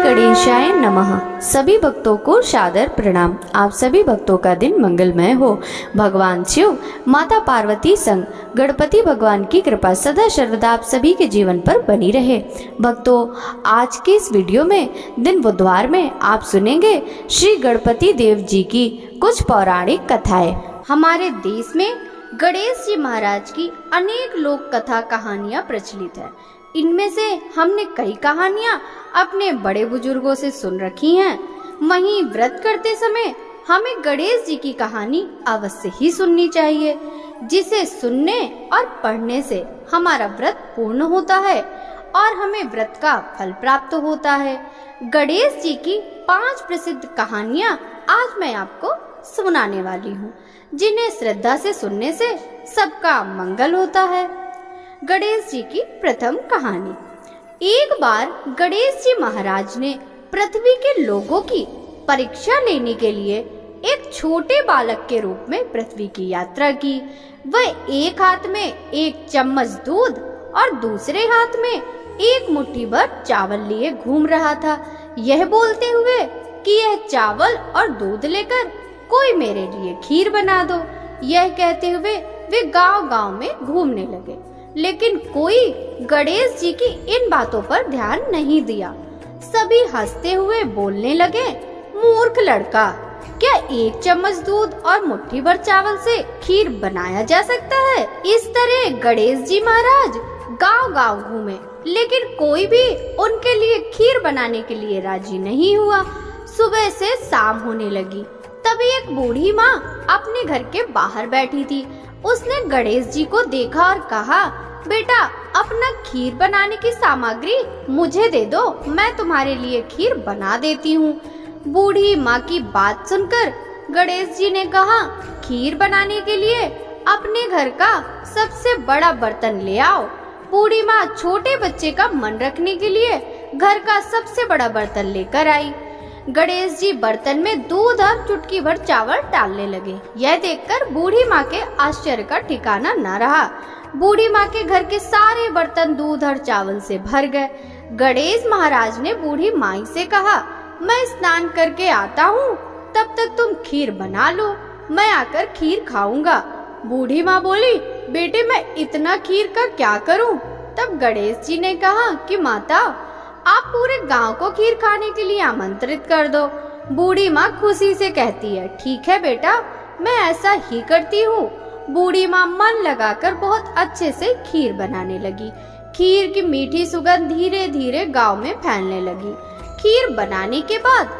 गणेशाय नमः। सभी भक्तों को सादर प्रणाम। आप सभी भक्तों का दिन मंगलमय हो। भगवान शिव, माता पार्वती संग गणपति भगवान की कृपा सदा सर्वदा आप सभी के जीवन पर बनी रहे। भक्तों, आज के इस वीडियो में दिन बुधवार में आप सुनेंगे श्री गणपति देव जी की कुछ पौराणिक कथाएं। हमारे देश में गणेश जी महाराज की अनेक लोक कथा कहानियां प्रचलित है। इनमें से हमने कई कहानियां अपने बड़े बुजुर्गों से सुन रखी हैं। वहीं व्रत करते समय हमें गणेश जी की कहानी अवश्य ही सुननी चाहिए, जिसे सुनने और पढ़ने से हमारा व्रत पूर्ण होता है और हमें व्रत का फल प्राप्त होता है। गणेश जी की 5 प्रसिद्ध कहानियां आज मैं आपको सुनाने वाली हूँ, जिन्हें श्रद्धा से सुनने से सबका मंगल होता है। गणेश जी की प्रथम कहानी। एक बार गणेश जी महाराज ने पृथ्वी के लोगों की परीक्षा लेने के लिए एक छोटे बालक के रूप में पृथ्वी की यात्रा की। वह एक हाथ में एक चम्मच दूध और दूसरे हाथ में एक मुट्ठी भर चावल लिए घूम रहा था, यह बोलते हुए कि यह चावल और दूध लेकर कोई मेरे लिए खीर बना दो। यह कहते हुए वे गांव-गांव में घूमने लगे, लेकिन कोई गणेश जी की इन बातों पर ध्यान नहीं दिया। सभी हंसते हुए बोलने लगे, मूर्ख लड़का, क्या एक चम्मच दूध और मुट्ठी भर चावल से खीर बनाया जा सकता है? इस तरह गणेश जी महाराज गांव-गांव घूमे, लेकिन कोई भी उनके लिए खीर बनाने के लिए राजी नहीं हुआ। सुबह से शाम होने लगी, तभी एक बूढ़ी माँ अपने घर के बाहर बैठी थी। उसने गणेश जी को देखा और कहा, बेटा, अपना खीर बनाने की सामग्री मुझे दे दो, मैं तुम्हारे लिए खीर बना देती हूँ। बूढ़ी माँ की बात सुनकर गणेश जी ने कहा, खीर बनाने के लिए अपने घर का सबसे बड़ा बर्तन ले आओ। बूढ़ी माँ छोटे बच्चे का मन रखने के लिए घर का सबसे बड़ा बर्तन लेकर आई। गणेश जी बर्तन में दूध और चुटकी भर चावल डालने लगे। यह देखकर बूढ़ी माँ के आश्चर्य का ठिकाना न रहा। बूढ़ी माँ के घर के सारे बर्तन दूध और चावल से भर गए। गणेश महाराज ने बूढ़ी माई से कहा, मैं स्नान करके आता हूँ, तब तक तुम खीर बना लो, मैं आकर खीर खाऊंगा। बूढ़ी माँ बोली, बेटे, मैं इतना खीर का क्या करूँ? तब गणेश जी ने कहा कि माता, आप पूरे गांव को खीर खाने के लिए आमंत्रित कर दो। बूढ़ी माँ खुशी से कहती है, ठीक है बेटा, मैं ऐसा ही करती हूँ। बूढ़ी माँ मन लगाकर बहुत अच्छे से खीर बनाने लगी। खीर की मीठी सुगंध धीरे धीरे गांव में फैलने लगी। खीर बनाने के बाद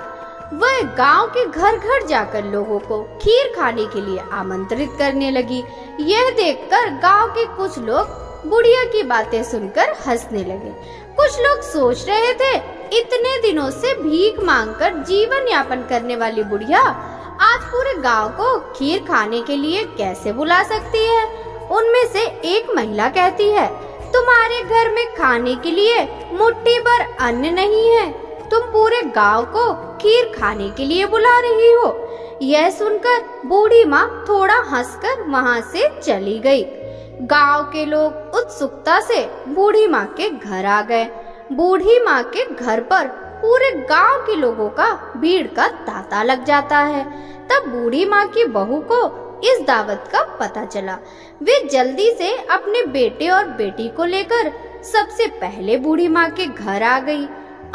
वह गांव के घर घर जाकर लोगों को खीर खाने के लिए आमंत्रित करने लगी। यह देखकर गांव के कुछ लोग बुढ़िया की बातें सुनकर हंसने लगे। कुछ लोग सोच रहे थे, इतने दिनों से भीख मांगकर जीवन यापन करने वाली बुढ़िया आज पूरे गांव को खीर खाने के लिए कैसे बुला सकती है। उनमें से एक महिला कहती है, तुम्हारे घर में खाने के लिए मुट्ठी भर अन्न नहीं है, तुम पूरे गांव को खीर खाने के लिए बुला रही हो। यह सुनकर बूढ़ी माँ थोड़ा हंसकर वहाँ से चली गई। गांव के लोग उत्सुकता से बूढ़ी माँ के घर आ गए। बूढ़ी माँ के घर पर पूरे गांव के लोगों का भीड़ का तांता लग जाता है। तब बूढ़ी माँ की बहू को इस दावत का पता चला। वे जल्दी से अपने बेटे और बेटी को लेकर सबसे पहले बूढ़ी माँ के घर आ गई।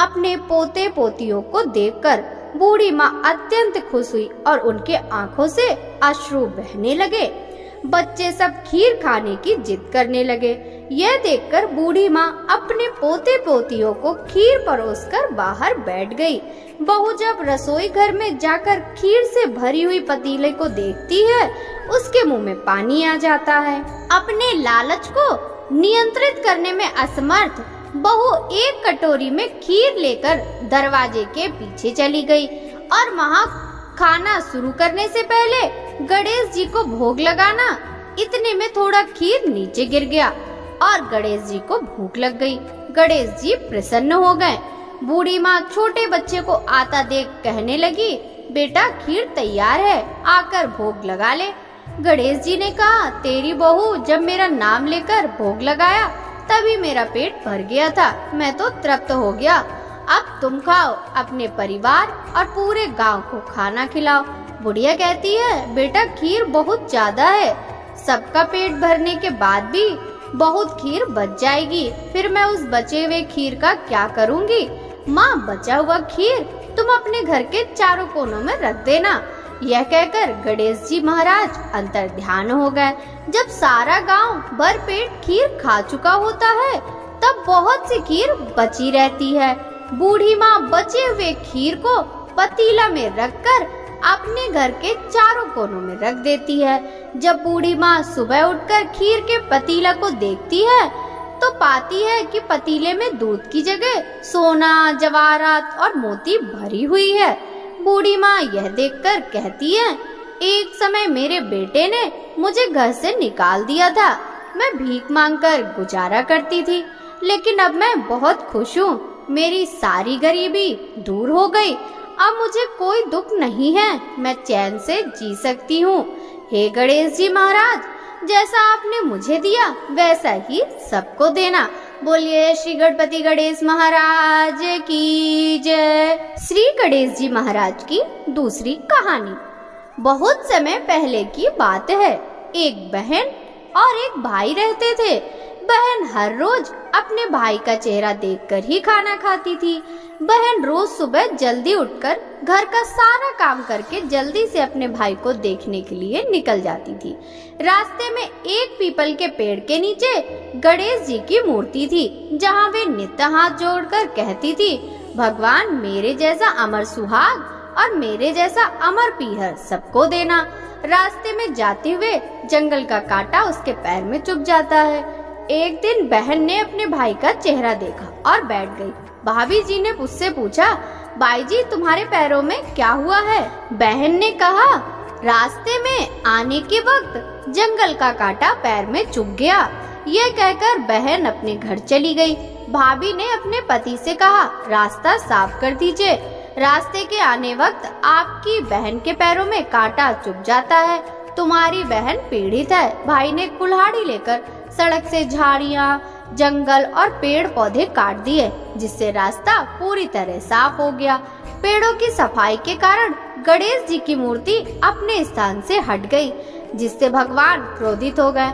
अपने पोते पोतियों को देखकर बूढ़ी माँ अत्यंत खुश हुई और उनके आंखों से अश्रु बहने लगे। बच्चे सब खीर खाने की जिद करने लगे। यह देखकर बूढ़ी माँ अपने पोते पोतियों को खीर परोसकर बाहर बैठ गई। बहू जब रसोई घर में जाकर खीर से भरी हुई पतीले को देखती है, उसके मुंह में पानी आ जाता है। अपने लालच को नियंत्रित करने में असमर्थ बहू एक कटोरी में खीर लेकर दरवाजे के पीछे चली गई और वहाँ खाना शुरू करने से पहले गणेश जी को भोग लगाना, इतने में थोड़ा खीर नीचे गिर गया और गणेश जी को भूख लग गई। गणेश जी प्रसन्न हो गए। बूढ़ी माँ छोटे बच्चे को आता देख कहने लगी, बेटा, खीर तैयार है, आकर भोग लगा ले। गणेश जी ने कहा, तेरी बहू जब मेरा नाम लेकर भोग लगाया तभी मेरा पेट भर गया था, मैं तो तृप्त हो गया। अब तुम खाओ, अपने परिवार और पूरे गांव को खाना खिलाओ। बुढ़िया कहती है, बेटा खीर बहुत ज्यादा है, सबका पेट भरने के बाद भी बहुत खीर बच जाएगी, फिर मैं उस बचे हुए खीर का क्या करूंगी। माँ, बचा हुआ खीर तुम अपने घर के चारों कोनों में रख देना। यह कहकर गणेश जी महाराज अंतर ध्यान हो गए। जब सारा गांव भर पेट खीर खा चुका होता है, तब बहुत सी खीर बची रहती है। बूढ़ी माँ बचे हुए खीर को पतीला में रखकर अपने घर के चारों कोनों में रख देती है। जब बूढ़ी माँ सुबह उठकर खीर के पतीला को देखती है, तो पाती है कि पतीले में दूध की जगह सोना, जवाहरात और मोती भरी हुई है। बूढ़ी माँ यह देखकर कहती है, एक समय मेरे बेटे ने मुझे घर से निकाल दिया था। मैं भीख मांगकर गुजारा करती थी, लेकिन अब मैं बहुत खुश हूँ। मेरी सारी गरीबी दूर हो गई। अब मुझे कोई दुख नहीं है, मैं चैन से जी सकती हूँ। हे गणेश जी महाराज, जैसा आपने मुझे दिया वैसा ही सबको देना। बोलिए श्री गणपति गणेश महाराज की जय। श्री गणेश जी महाराज की दूसरी कहानी। बहुत समय पहले की बात है। एक बहन और एक भाई रहते थे। बहन हर रोज अपने भाई का चेहरा देखकर ही खाना खाती थी। बहन रोज सुबह जल्दी उठकर घर का सारा काम करके जल्दी से अपने भाई को देखने के लिए निकल जाती थी। रास्ते में एक पीपल के पेड़ के नीचे गणेश जी की मूर्ति थी, जहाँ वे नित्य हाथ जोड़कर कहती थी, भगवान मेरे जैसा अमर सुहाग और मेरे जैसा अमर पीहर सबको देना। रास्ते में जाते हुए जंगल का कांटा उसके पैर में चुभ जाता है। एक दिन बहन ने अपने भाई का चेहरा देखा और बैठ गई। भाभी जी ने उससे पूछा, भाई जी तुम्हारे पैरों में क्या हुआ है? बहन ने कहा, रास्ते में आने के वक्त जंगल का कांटा पैर में चुभ गया। यह कहकर बहन अपने घर चली गई। भाभी ने अपने पति से कहा, रास्ता साफ कर दीजिए, रास्ते के आने वक्त आपकी बहन के पैरों में कांटा चुभ जाता है, तुम्हारी बहन पीड़ित है। भाई ने कुल्हाड़ी लेकर सड़क से झाड़ियाँ, जंगल और पेड़ पौधे काट दिए, जिससे रास्ता पूरी तरह साफ हो गया। पेड़ों की सफाई के कारण गणेश जी की मूर्ति अपने स्थान से हट गई, जिससे भगवान क्रोधित हो गए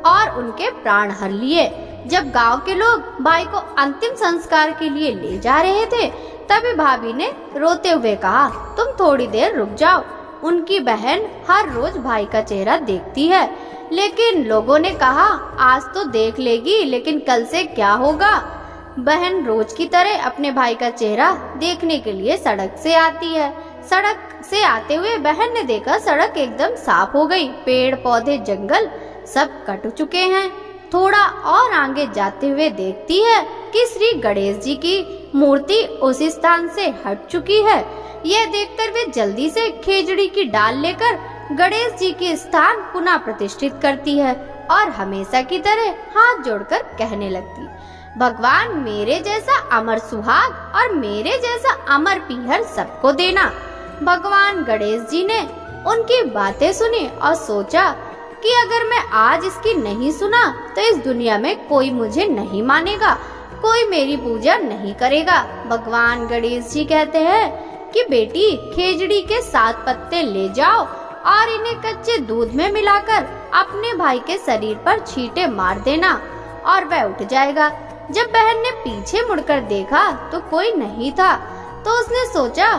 और उनके प्राण हर लिए। जब गांव के लोग भाई को अंतिम संस्कार के लिए ले जा रहे थे, तभी भाभी ने रोते हुए कहा, तुम थोड़ी देर रुक जाओ। उनकी बहन हर रोज भाई का चेहरा देखती है, लेकिन लोगों ने कहा आज तो देख लेगी, लेकिन कल से क्या होगा। बहन रोज की तरह अपने भाई का चेहरा देखने के लिए सड़क से आती है। सड़क से आते हुए बहन ने देखा सड़क एकदम साफ हो गई, पेड़ पौधे जंगल सब कट चुके हैं। थोड़ा और आगे जाते हुए देखती है कि श्री गणेश जी की मूर्ति उस स्थान से हट चुकी है। यह देखकर वे जल्दी से खेजड़ी की डाल लेकर गणेश जी के स्थान पुनः प्रतिष्ठित करती है और हमेशा की तरह हाथ जोड़कर कहने लगती, भगवान मेरे जैसा अमर सुहाग और मेरे जैसा अमर पीहर सबको देना। भगवान गणेश जी ने उनकी बातें सुनी और सोचा कि अगर मैं आज इसकी नहीं सुना तो इस दुनिया में कोई मुझे नहीं मानेगा, कोई मेरी पूजा नहीं करेगा। भगवान गणेश जी कहते हैं कि बेटी खेजड़ी के 7 पत्ते ले जाओ और इन्हें कच्चे दूध में मिलाकर अपने भाई के शरीर पर छींटे मार देना और वह उठ जाएगा। जब बहन ने पीछे मुड़कर देखा तो कोई नहीं था, तो उसने सोचा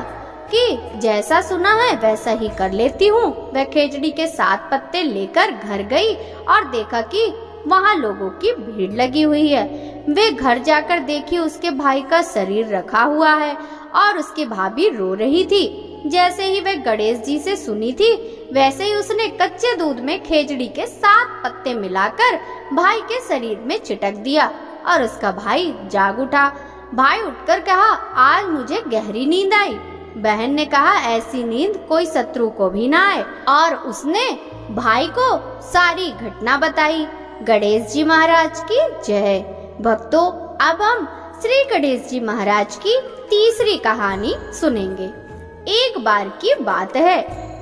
कि जैसा सुना है वैसा ही कर लेती हूँ। वह खेजड़ी के 7 पत्ते लेकर घर गई और देखा कि वहाँ लोगों की भीड़ लगी हुई है। वे घर जाकर देखी उसके भाई का शरीर रखा हुआ है और उसकी भाभी रो रही थी। जैसे ही वह गणेश जी से सुनी थी, वैसे ही उसने कच्चे दूध में खेजड़ी के 7 पत्ते मिलाकर भाई के शरीर में छिटक दिया और उसका भाई जाग उठा। भाई उठकर कहा, आज मुझे गहरी नींद आई। बहन ने कहा, ऐसी नींद कोई शत्रु को भी ना आए, और उसने भाई को सारी घटना बताई। गणेश जी महाराज की जय। भक्तों, अब हम श्री गणेश जी महाराज की तीसरी कहानी सुनेंगे। एक बार की बात है,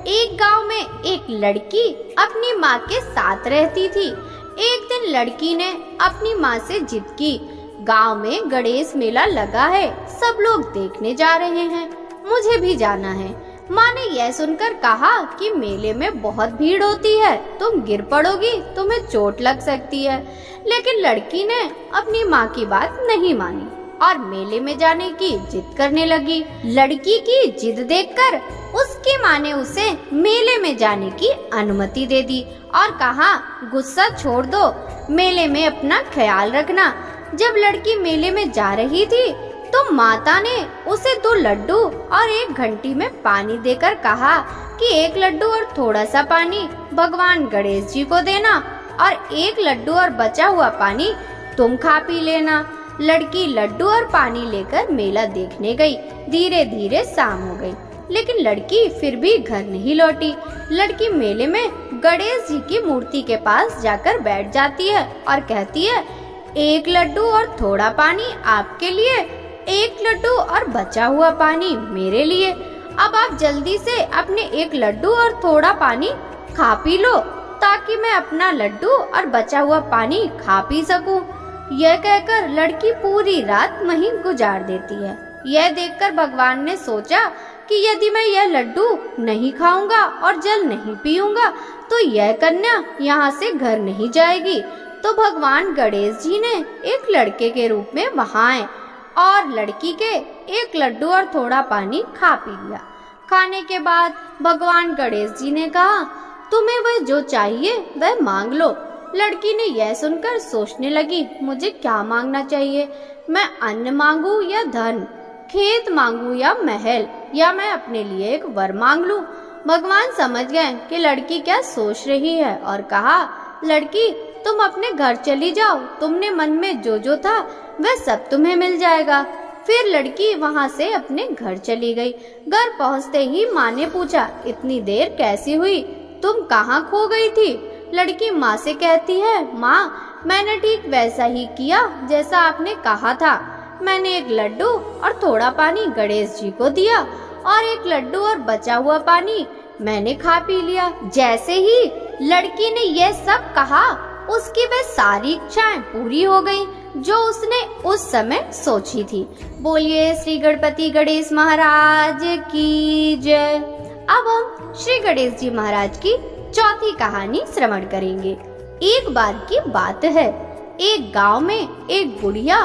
एक गांव में एक लड़की अपनी माँ के साथ रहती थी। एक दिन लड़की ने अपनी माँ से जिद की गांव में गणेश मेला लगा है, सब लोग देखने जा रहे हैं, मुझे भी जाना है। माँ ने यह सुनकर कहा कि मेले में बहुत भीड़ होती है, तुम गिर पड़ोगी, तुम्हें चोट लग सकती है। लेकिन लड़की ने अपनी माँ की बात नहीं मानी और मेले में जाने की जिद करने लगी। लड़की की जिद देखकर उसकी माँ ने उसे मेले में जाने की अनुमति दे दी और कहा, गुस्सा छोड़ दो, मेले में अपना ख्याल रखना। जब लड़की मेले में जा रही थी तो माता ने उसे 2 लड्डू और 1 घंटी में पानी देकर कहा कि 1 लड्डू और थोड़ा सा पानी भगवान गणेश जी को देना और 1 लड्डू और बचा हुआ पानी तुम खा पी लेना। लड़की लड्डू और पानी लेकर मेला देखने गई। धीरे धीरे शाम हो गई, लेकिन लड़की फिर भी घर नहीं लौटी। लड़की मेले में गणेश जी की मूर्ति के पास जाकर बैठ जाती है और कहती है, 1 लड्डू और थोड़ा पानी आपके लिए, 1 लड्डू और बचा हुआ पानी मेरे लिए। अब आप जल्दी से अपने 1 लड्डू और थोड़ा पानी खा पी लो ताकि मैं अपना लड्डू और बचा हुआ पानी खा पी सकूं। यह कहकर लड़की पूरी रात वहीं गुजार देती है। यह देखकर भगवान ने सोचा कि यदि मैं यह लड्डू नहीं खाऊंगा और जल नहीं पीऊंगा तो यह कन्या यहाँ से घर नहीं जाएगी। तो भगवान गणेश जी ने एक लड़के के रूप में वहां आए और लड़की के 1 लड्डू और थोड़ा पानी खा पी लिया। खाने के बाद भगवान गणेश जी ने कहा, तुम्हें वह जो चाहिए वह मांग लो। लड़की ने यह सुनकर सोचने लगी, मुझे क्या मांगना चाहिए? मैं अन्न मांगू या धन, खेत मांगू या महल, या मैं अपने लिए एक वर मांग लूं? भगवान समझ गए कि लड़की क्या सोच रही है और कहा, लड़की तुम अपने घर चली जाओ, तुमने मन में जो था वह सब तुम्हें मिल जाएगा। फिर लड़की वहां से अपने घर चली गई। घर पहुंचते ही माँ ने पूछा, इतनी देर कैसी हुई, तुम कहाँ खो गई थी? लड़की माँ से कहती है, माँ मैंने ठीक वैसा ही किया जैसा आपने कहा था। मैंने 1 लड्डू और थोड़ा पानी गणेश जी को दिया और 1 लड्डू और बचा हुआ पानी मैंने खा पी लिया। जैसे ही लड़की ने यह सब कहा, उसकी वह सारी इच्छाएं पूरी हो गई जो उसने उस समय सोची थी। बोलिए श्री गणपति गणेश महाराज की जय। अब हम श्री गणेश जी महाराज की चौथी कहानी श्रवण करेंगे। एक बार की बात है, एक गांव में एक बुढ़िया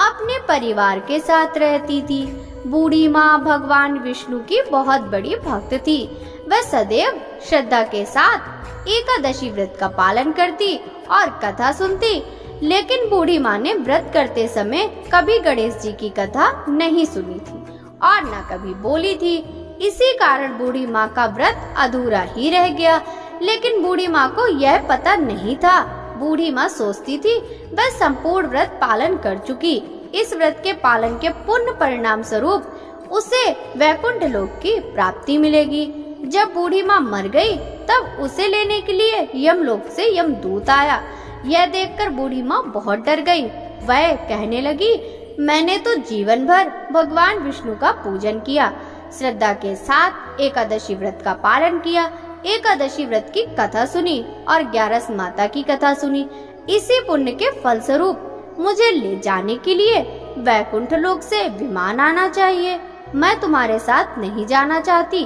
अपने परिवार के साथ रहती थी। बूढ़ी माँ भगवान विष्णु की बहुत बड़ी भक्त थी। वह सदैव श्रद्धा के साथ एकादशी व्रत का पालन करती और कथा सुनती। लेकिन बूढ़ी माँ ने व्रत करते समय कभी गणेश जी की कथा नहीं सुनी थी और न कभी बोली थी। इसी कारण बूढ़ी माँ का व्रत अधूरा ही रह गया। लेकिन बूढ़ी माँ को यह पता नहीं था। बूढ़ी माँ सोचती थी वह संपूर्ण व्रत पालन कर चुकी। इस व्रत के पालन के पुण्य परिणाम स्वरूप उसे वैकुंठ लोक की प्राप्ति मिलेगी। जब बूढ़ी माँ मर गई तब उसे लेने के लिए यमलोक से यमदूत आया। यह देखकर बूढ़ी माँ बहुत डर गई। वह कहने लगी, मैंने तो जीवन भर भगवान विष्णु का पूजन किया, श्रद्धा के साथ एकादशी व्रत का पालन किया, एकादशी व्रत की कथा सुनी और 11 माता की कथा सुनी। इसी पुण्य के फलस्वरूप मुझे ले जाने के लिए वैकुंठ लोक से विमान आना चाहिए। मैं तुम्हारे साथ नहीं जाना चाहती।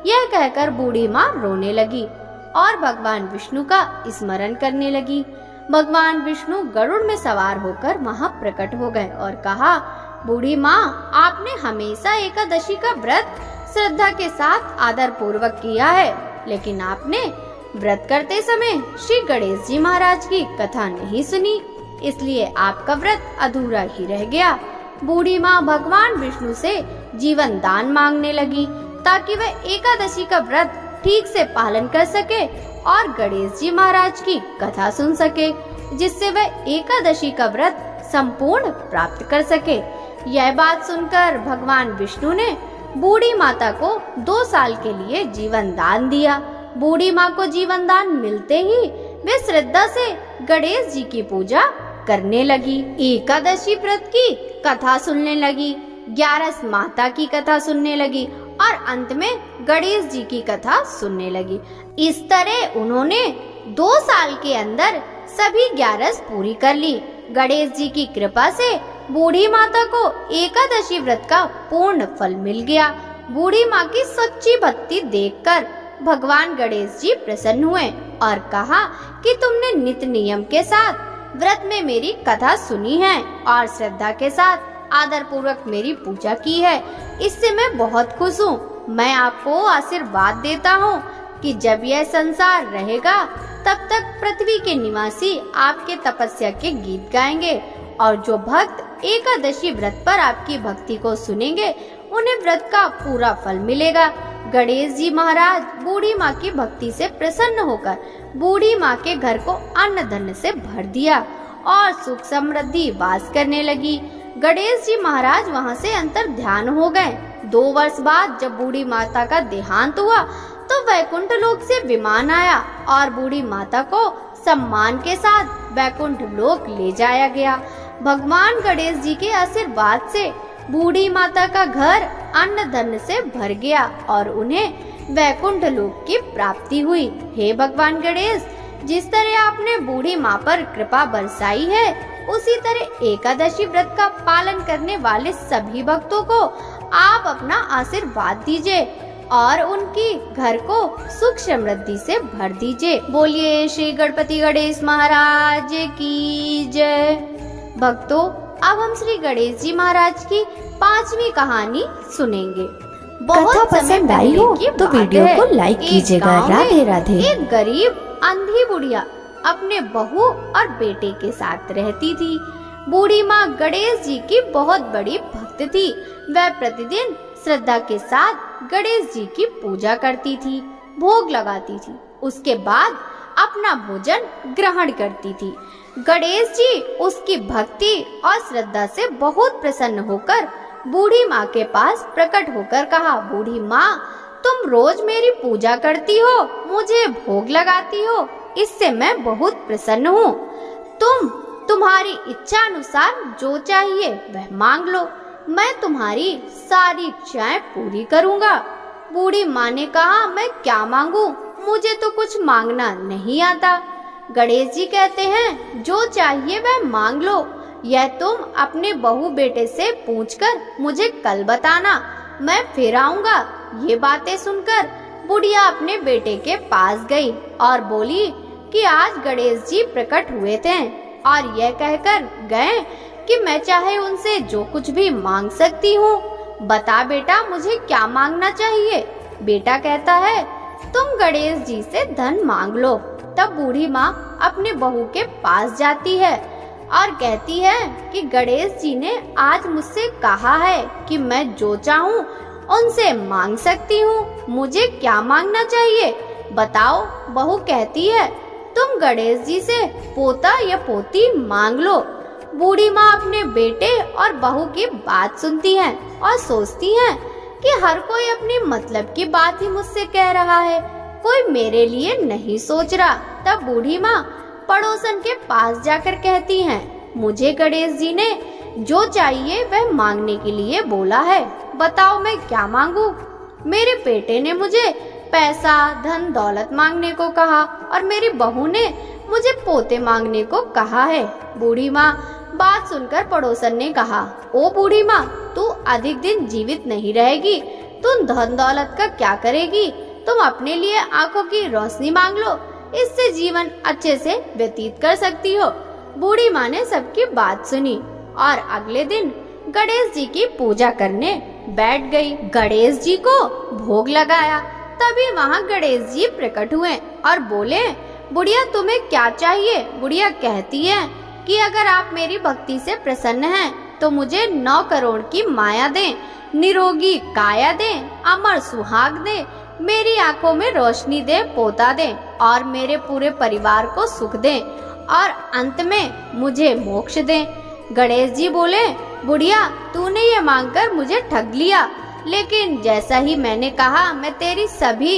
यह कहकर बूढ़ी माँ रोने लगी और भगवान विष्णु का स्मरण करने लगी। भगवान विष्णु गरुड़ में सवार होकर वहां प्रकट हो गए और कहा, बूढ़ी माँ आपने हमेशा एकादशी का व्रत श्रद्धा के साथ आदर पूर्वक किया है, लेकिन आपने व्रत करते समय श्री गणेश जी महाराज की कथा नहीं सुनी, इसलिए आपका व्रत अधूरा ही रह गया। बूढ़ी माँ भगवान विष्णु से जीवन दान मांगने लगी ताकि वह एकादशी का व्रत ठीक से पालन कर सके और गणेश जी महाराज की कथा सुन सके, जिससे वह एकादशी का व्रत संपूर्ण प्राप्त कर सके। यह बात सुनकर भगवान विष्णु ने बूढ़ी माता को 2 साल के लिए जीवन दान दिया। बूढ़ी माँ को जीवन दान मिलते ही वे श्रद्धा से गणेश जी की पूजा करने लगी, एकादशी व्रत की कथा सुनने लगी, 11 माता की कथा सुनने लगी और अंत में गणेश जी की कथा सुनने लगी। इस तरह उन्होंने 2 साल के अंदर सभी 11 पूरी कर ली। गणेश जी की कृपा से बूढ़ी माता को एकादशी व्रत का पूर्ण फल मिल गया। बूढ़ी माँ की सच्ची भक्ति देखकर भगवान गणेश जी प्रसन्न हुए और कहा कि तुमने नित्य नियम के साथ व्रत में मेरी कथा सुनी है और श्रद्धा के साथ आदर पूर्वक मेरी पूजा की है, इससे मैं बहुत खुश हूँ। मैं आपको आशीर्वाद देता हूँ कि जब यह संसार रहेगा तब तक पृथ्वी के निवासी आपके तपस्या के गीत गाएंगे और जो भक्त एकादशी व्रत पर आपकी भक्ति को सुनेंगे उन्हें व्रत का पूरा फल मिलेगा। गणेश जी महाराज बूढ़ी माँ की भक्ति से प्रसन्न होकर बूढ़ी माँ के घर को अन्न धन से भर दिया और सुख समृद्धि वास करने लगी। गणेश जी महाराज वहाँ से अंतर ध्यान हो गए। 2 वर्ष बाद जब बूढ़ी माता का देहांत हुआ तो वैकुंठ लोक से विमान आया और बूढ़ी माता को सम्मान के साथ वैकुंठ लोक ले जाया गया। भगवान गणेश जी के आशीर्वाद से बूढ़ी माता का घर अन्न धन से भर गया और उन्हें वैकुंठ लोक की प्राप्ति हुई। हे भगवान गणेश, जिस तरह आपने बूढ़ी माँ पर कृपा बरसाई है उसी तरह एकादशी व्रत का पालन करने वाले सभी भक्तों को आप अपना आशीर्वाद दीजिए और उनकी घर को सुख समृद्धि से भर दीजिए। बोलिए श्री गणपति गणेश महाराज की जय। भक्तों, अब हम श्री गणेश जी महाराज की 5वीं कहानी सुनेंगे। कथा पसंद आई हो तो वीडियो को लाइक कीजिएगा। राधे राधे। एक गरीब अंधी बुढ़िया अपने बहू और बेटे के साथ रहती थी। बूढ़ी माँ गणेश जी की बहुत बड़ी भक्त थी। वह प्रतिदिन श्रद्धा के साथ गणेश जी की पूजा करती थी, भोग लगाती थी, उसके बाद अपना भोजन ग्रहण करती थी। गणेश जी उसकी भक्ति और श्रद्धा से बहुत प्रसन्न होकर बूढ़ी माँ के पास प्रकट होकर कहा, बूढ़ी माँ, तुम रोज मेरी पूजा करती हो, मुझे भोग लगाती हो, इससे मैं बहुत प्रसन्न हूँ। तुम्हारी इच्छा अनुसार जो चाहिए वह मांग लो, मैं तुम्हारी सारी इच्छाएं पूरी करूँगा। बूढ़ी माँ ने कहा, मैं क्या मांगू, मुझे तो कुछ मांगना नहीं आता। गणेश जी कहते हैं, जो चाहिए वह मांग लो, यह तुम अपने बहू बेटे से पूछकर मुझे कल बताना, मैं फिर आऊंगा। ये बातें सुनकर बुढ़िया अपने बेटे के पास गई और बोली कि आज गणेश जी प्रकट हुए थे और यह कहकर गए कि मैं चाहे उनसे जो कुछ भी मांग सकती हूँ। बता बेटा, मुझे क्या मांगना चाहिए। बेटा कहता है, तुम गणेश जी से धन मांग लो। तब बूढ़ी माँ अपने बहू के पास जाती है और कहती है कि गणेश जी ने आज मुझसे कहा है कि मैं जो चाहूँ उनसे मांग सकती हूँ, मुझे क्या मांगना चाहिए बताओ। बहू कहती है, तुम गणेश जी से पोता या पोती मांग लो। बूढ़ी माँ अपने बेटे और बहू की बात सुनती है और सोचती है कि हर कोई अपनी मतलब की बात ही मुझसे कह रहा है, कोई मेरे लिए नहीं सोच रहा। तब बूढ़ी माँ पड़ोसन के पास जाकर कहती हैं, मुझे गणेश जी ने जो चाहिए वह मांगने के लिए बोला है, बताओ मैं क्या मांगू। मेरे बेटे ने मुझे पैसा धन दौलत मांगने को कहा और मेरी बहू ने मुझे पोते मांगने को कहा है। बूढ़ी माँ बात सुनकर पड़ोसन ने कहा, ओ बूढ़ी माँ, तू अधिक दिन जीवित नहीं रहेगी, तुम धन दौलत का क्या करेगी, तुम अपने लिए आंखों की रोशनी मांग लो, इससे जीवन अच्छे से व्यतीत कर सकती हो। बूढ़ी माँ ने सबकी बात सुनी और अगले दिन गणेश जी की पूजा करने बैठ गई। गणेश जी को भोग लगाया। तभी वहाँ गणेश जी प्रकट हुए और बोले, बुढ़िया तुम्हें क्या चाहिए। बुढ़िया कहती है कि अगर आप मेरी भक्ति से प्रसन्न हैं तो मुझे 9 करोड़ की माया दें, निरोगी काया दें, अमर सुहाग दें, मेरी आंखों में रोशनी दे, पोता दे और मेरे पूरे परिवार को सुख दें और अंत में मुझे मोक्ष दें। गणेश जी बोले, बुढ़िया तूने ये मांगकर मुझे ठग लिया, लेकिन जैसा ही मैंने कहा मैं तेरी सभी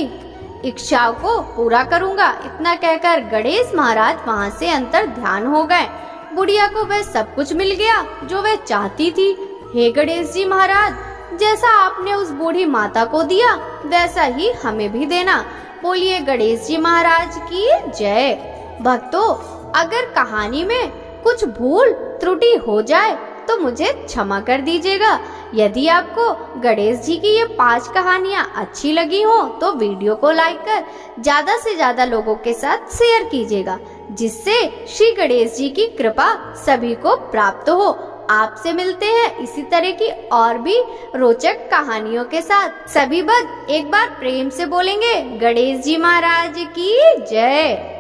इच्छाओं को पूरा करूंगा। इतना कहकर गणेश महाराज वहाँ से अंतर ध्यान हो गए। बुढ़िया को वह सब कुछ मिल गया जो वह चाहती थी। हे गणेश जी महाराज, जैसा आपने उस बूढ़ी माता को दिया वैसा ही हमें भी देना। बोलिए गणेश जी महाराज की जय। भक्तों, अगर कहानी में कुछ भूल त्रुटि हो जाए तो मुझे क्षमा कर दीजिएगा। यदि आपको गणेश जी की ये 5 कहानियाँ अच्छी लगी हो तो वीडियो को लाइक कर ज़्यादा से ज़्यादा लोगों के साथ शेयर कीजिएगा, जिससे श्री गणेश जी की कृपा सभी को प्राप्त हो। आपसे मिलते हैं इसी तरह की और भी रोचक कहानियों के साथ। सभी भक्त एक बार प्रेम से बोलेंगे गणेश जी महाराज की जय।